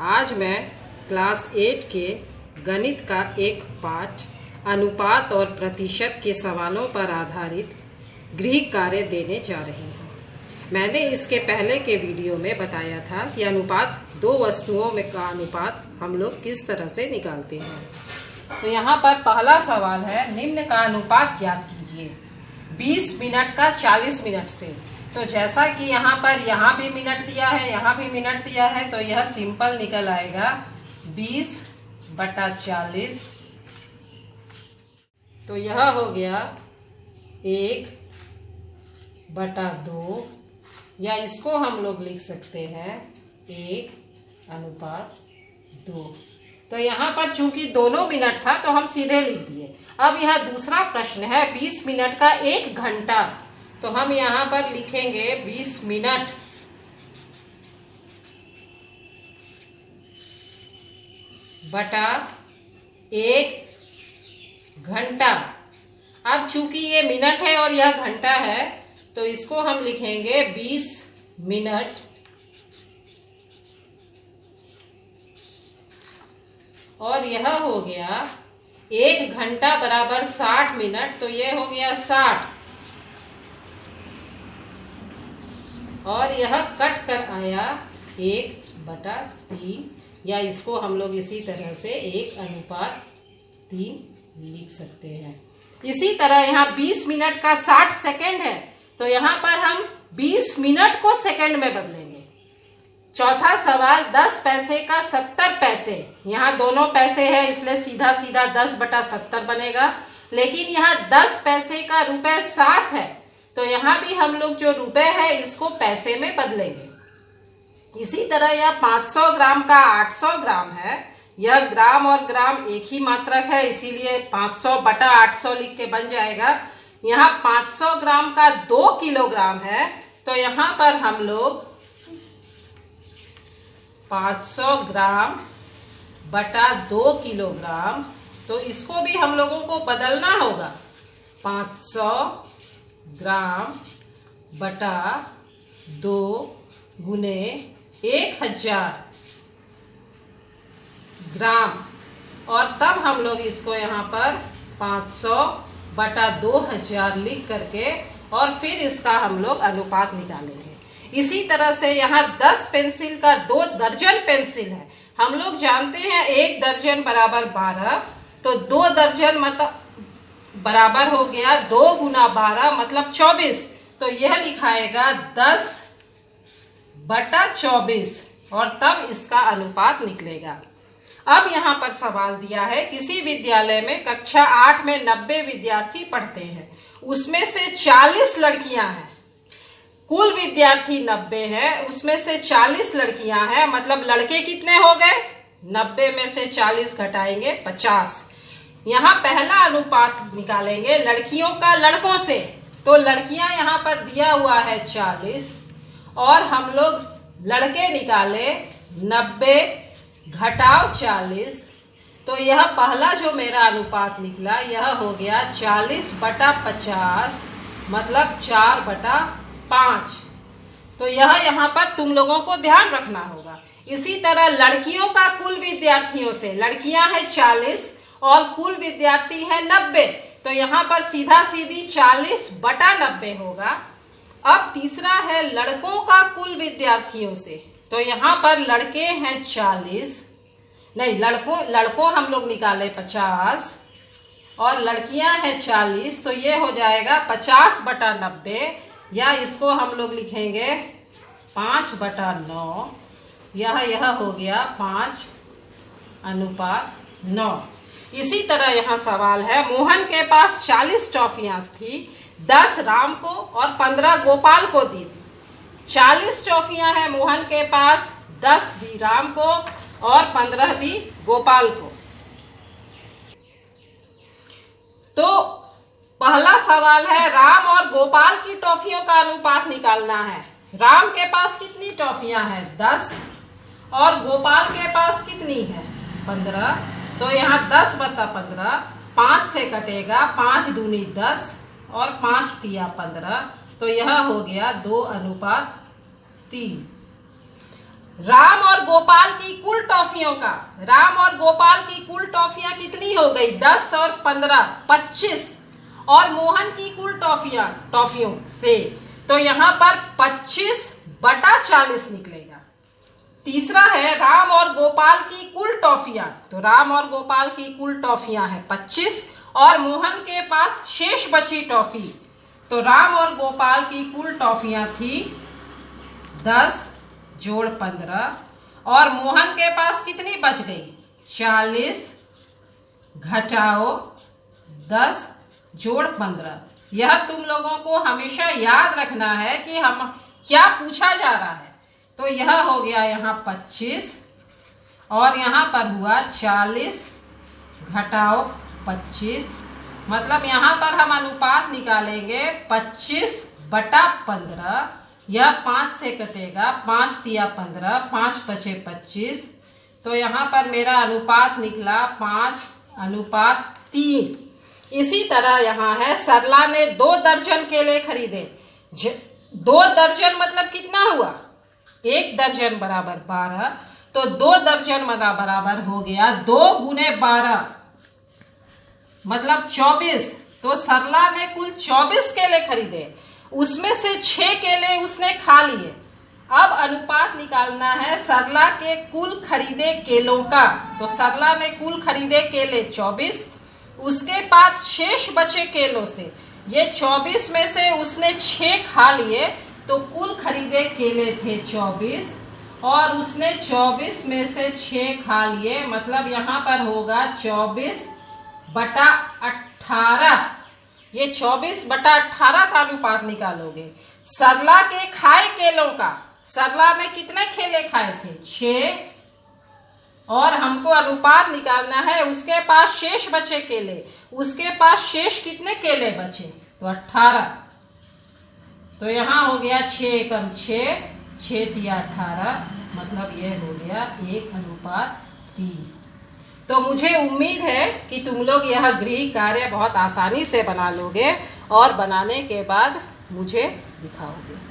आज मैं क्लास 8 के गणित का एक पाठ अनुपात और प्रतिशत के सवालों पर आधारित गृह कार्य देने जा रही हूँ। मैंने इसके पहले के वीडियो में बताया था कि अनुपात दो वस्तुओं में का अनुपात हम लोग किस तरह से निकालते हैं। तो यहाँ पर पहला सवाल है, निम्न का अनुपात ज्ञात कीजिए 20 मिनट का 40 मिनट से। तो जैसा कि यहाँ पर यहाँ भी मिनट दिया है, यहाँ भी मिनट दिया है, तो यह सिंपल निकल आएगा 20/40। तो यह हो गया 1/2, या इसको हम लोग लिख सकते हैं 1/2। तो यहाँ पर चूंकि दोनों मिनट था तो हम सीधे लिख दिए। अब यह दूसरा प्रश्न है 20 मिनट का 1 घंटा। तो हम यहाँ पर लिखेंगे 20 मिनट बटा 1 घंटा। अब चूंकि ये मिनट है और यह घंटा है तो इसको हम लिखेंगे 20 मिनट और यह हो गया 1 घंटा बराबर 60 मिनट। तो ये हो गया 60 और यह कट कर आया 1/3, या इसको हम लोग इसी तरह से 1/3 लिख सकते हैं। इसी तरह यहाँ 20 मिनट का 60 सेकेंड है तो यहाँ पर हम 20 मिनट को सेकेंड में बदलेंगे। चौथा सवाल 10 पैसे का 70 पैसे। यहाँ दोनों पैसे है इसलिए सीधा सीधा 10/70 बनेगा, लेकिन यहाँ 10 पैसे का ₹7 है तो यहाँ भी हम लोग जो रुपए है इसको पैसे में बदलेंगे। इसी तरह यह 500 ग्राम का 800 ग्राम है। यह ग्राम और ग्राम एक ही मात्रक है, इसीलिए 500/800 लिख के बन जाएगा। यहाँ 500 ग्राम का 2 किलोग्राम है तो यहाँ पर हम लोग 500 ग्राम बटा 2 किलोग्राम, तो इसको भी हम लोगों को बदलना होगा। 500 ग्राम बटा 2 गुने 1000 ग्राम, और तब हम लोग इसको यहाँ पर 500/2000 लिख करके और फिर इसका हम लोग अनुपात निकालेंगे। इसी तरह से यहाँ 10 पेंसिल का 2 दर्जन पेंसिल है। हम लोग जानते हैं 1 दर्जन बराबर 12, तो 2 दर्जन मतलब बराबर हो गया 2 गुना 12 मतलब 24। तो यह लिखाएगा 10/24 और तब इसका अनुपात निकलेगा। अब यहाँ पर सवाल दिया है, किसी विद्यालय में कक्षा 8 में 90 विद्यार्थी पढ़ते हैं, उसमें से 40 लड़कियां हैं। कुल विद्यार्थी 90 है, उसमें से 40 लड़कियां हैं, मतलब लड़के कितने हो गए? 90 में से 40 घटाएंगे 50। यहाँ पहला अनुपात निकालेंगे लड़कियों का लड़कों से। तो लड़कियां यहाँ पर दिया हुआ है 40 और हम लोग लड़के निकाले 90 घटाव 40। तो यह पहला जो मेरा अनुपात निकला यह हो गया 40/50 मतलब 4/5। तो यह यहाँ पर तुम लोगों को ध्यान रखना होगा। इसी तरह लड़कियों का कुल विद्यार्थियों से, लड़कियां हैं 40 और कुल विद्यार्थी है 90, तो यहाँ पर सीधा सीधी 40/90 होगा। अब तीसरा है लड़कों का कुल विद्यार्थियों से। तो यहाँ पर लड़के हैं 40, नहीं लड़कों हम लोग निकाले 50 और लड़कियां हैं 40, तो ये हो जाएगा 50/90, या इसको हम लोग लिखेंगे 5/9। यह हो गया 5/9। इसी तरह यहाँ सवाल है, मोहन के पास 40 टॉफियां थी, 10 राम को और 15 गोपाल को दी थी। 40 टॉफियां हैं मोहन के पास, 10 दी राम को और 15 दी गोपाल को। तो पहला सवाल है, राम और गोपाल की टॉफियों का अनुपात निकालना है। राम के पास कितनी टॉफियां हैं? 10 और गोपाल के पास कितनी है? 15। तो यहाँ 10/15, 5 से कटेगा, 5 दूनी 10 और 5 तिया 15, तो यह हो गया 2:3। राम और गोपाल की कुल टॉफियों का, राम और गोपाल की कुल टॉफियां कितनी हो गई? 10 और 15 25, और मोहन की कुल टॉफियों से, तो यहाँ पर 25/40 निकलेगा। तीसरा है राम और गोपाल की कुल टॉफियां, तो राम और गोपाल की कुल टॉफियां है 25, और मोहन के पास शेष बची टॉफी, तो राम और गोपाल की कुल टॉफियां थी 10 जोड़ 15, और मोहन के पास कितनी बच गई? 40 घटाओ 10 जोड़ 15। यह तुम लोगों को हमेशा याद रखना है कि हम क्या पूछा जा रहा है। तो यह हो गया यहाँ 25, और यहाँ पर हुआ 40 घटाओ 25, मतलब यहाँ पर हम अनुपात निकालेंगे 25/15। यह 5 से कटेगा, 5 तिया 15, 5 बचे 25, तो यहाँ पर मेरा अनुपात निकला 5:3। इसी तरह यहाँ है सरला ने 2 दर्जन केले खरीदे। 2 दर्जन मतलब कितना हुआ? 1 दर्जन बराबर 12, तो 2 दर्जन बराबर हो गया 2 × 12 मतलब 24। तो सरला ने कुल 24 केले खरीदे, उसमें से 6 केले उसने खा लिए। अब अनुपात निकालना है सरला के कुल खरीदे केलों का। तो सरला ने कुल खरीदे केले 24, उसके पास शेष बचे केलों से, ये 24 में से उसने 6 खा लिए, तो कुल खरीदे केले थे 24, और उसने 24 में से 6 खा लिए, मतलब यहाँ पर होगा 24/18। ये 24/18 का अनुपात निकालोगे। सरला के खाए केलों का, सरला ने कितने केले खाए थे? 6, और हमको अनुपात निकालना है उसके पास शेष बचे केले, उसके पास शेष कितने केले बचे? तो 18। तो यहाँ हो गया 6 एकम 6, 6 तिया 18, मतलब ये हो गया 1:3। तो मुझे उम्मीद है कि तुम लोग यह गृह कार्य बहुत आसानी से बना लोगे, और बनाने के बाद मुझे दिखाओगे।